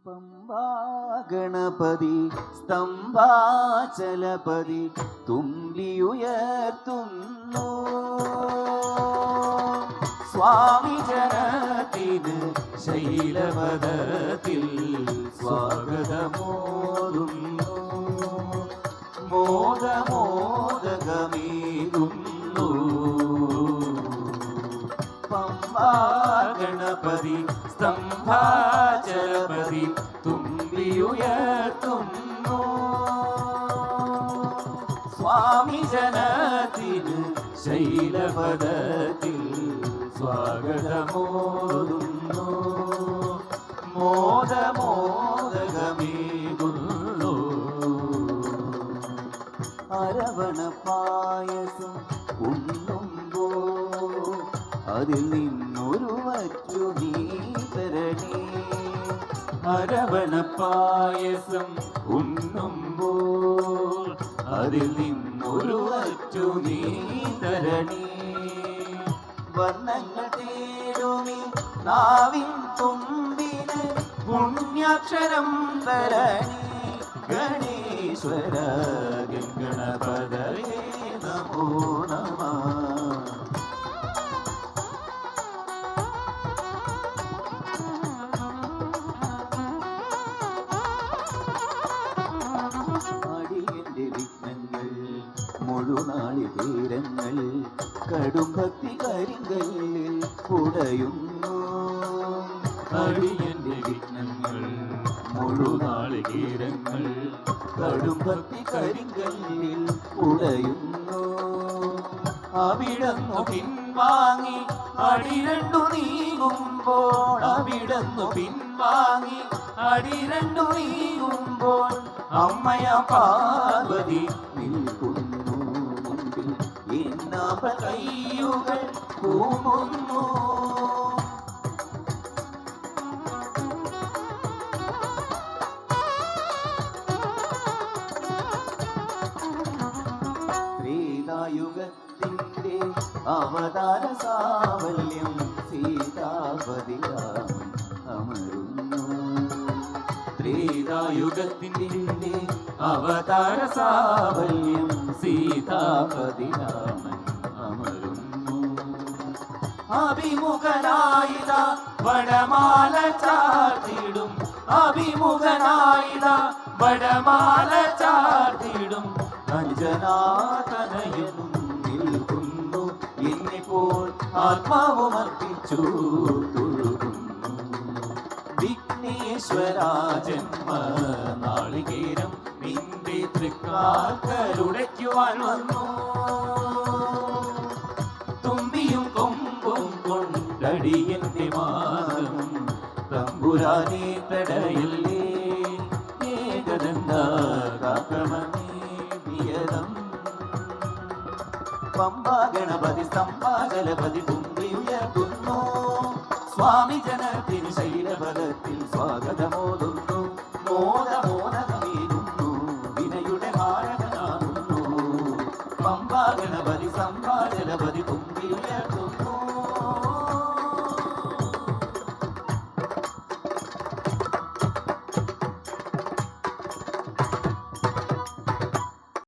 പമ്പാ ഗണപതി സ്തംഭാചലപതി തുമ്പിയുയർത്തുന്നു സ്വാമി ജനത്തിന് ശൈലപദത്തിൽ സ്വാഗതമോതുന്നു മോദമോദകമേകുന്നു പമ്പാ ഗണപതി സ്തംഭാചലപതി തുമ്പിയുയർത്തുന്നു സ്വാമി ജനത്തിന് ശൈലപദത്തിൽ സ്വാഗതമോതുന്നു മോദമോദകമേകുന്നു അരവണ പായസം ഉണ്ണുമ്പോ അതിൽ നിന്നൊരു വറ്റു നീ തരണേ അരവണ പായസം ഉണ്ണുമ്പോൾ അതിൽ നിന്നൊരു വറ്റു നീ തരണേ വർണ്ണങ്ങൾ തേടുമി നാവിൻ തുമ്പിന് പുണ്യാക്ഷരം തരണേ ഗണേശ്വര ഗണപതയേ നമോ നമഃ മുഴുനാളികേരങ്ങൾ കടുംഭക്തി കരിങ്കല്ലിൽ കുടയുന്നു അടിയന്റെ വിഘ്നങ്ങൾ മുഴുനാളികേരങ്ങൾ കടുംഭക്തി കരിങ്കല്ലിൽ കുടയുന്നു അവിടന്നു പിൻവാങ്ങി അടിരണ്ടു നീങ്ങുമ്പോൾ അവിടന്നു പിൻവാങ്ങി അടിരണ്ടു നീങ്ങുമ്പോൾ അമ്മയ പാർവതി നിൽക്കുന്നു മുൻപിൽ എന്നാപ കയ്യുകൾ കൂമുന്നു ത്രേതായുഗത്തിന്റെ അവതാര സാവല്യം സീതാപതിരാമൻ അമരുന്നു ത്രേതായുഗത്തിന്റെ അവതാര സാവല്യം സീതാപതിരാമൻ അമരുന്നു അഭിമുഖനായിത വടമാല ചാർത്തിടും അഭിമുഖനായിത വടമാല ചാർത്തിടും അഞ്ജനാതനയനും നിൽക്കുന്നു എന്നിപ്പോൾ ആത്മാവും അർപ്പിച്ചു തൊഴുകുന്നു വിഘ്നേശ്വരാ ജന്മ നാളികേരം നിന്റെ തൃക്കാൽക്കലുടയ്ക്കുവാൻ വന്നു തുമ്പിയും കൊമ്പും കൊണ്ടടിയന്റെ മാനം തമ്പുരാനെ തടയല്ലേ ഏകദന്ത കാക്കമനേ വിയതം പമ്പാ ഗണപതി സ്തംഭാചലപതി തുമ്പിയുയർത്തുന്നു സ്വാമി ജനത്തിന് ശൈലപദത്തിൽ സ്വാഗതമോതുന്നു മോദമോദകമേകുന്നു വിനയുടെ ഭാരതനാകുന്നു പമ്പാ ഗണപതി സ്തംഭാചലപതി തുമ്പിയുയർത്തുന്നു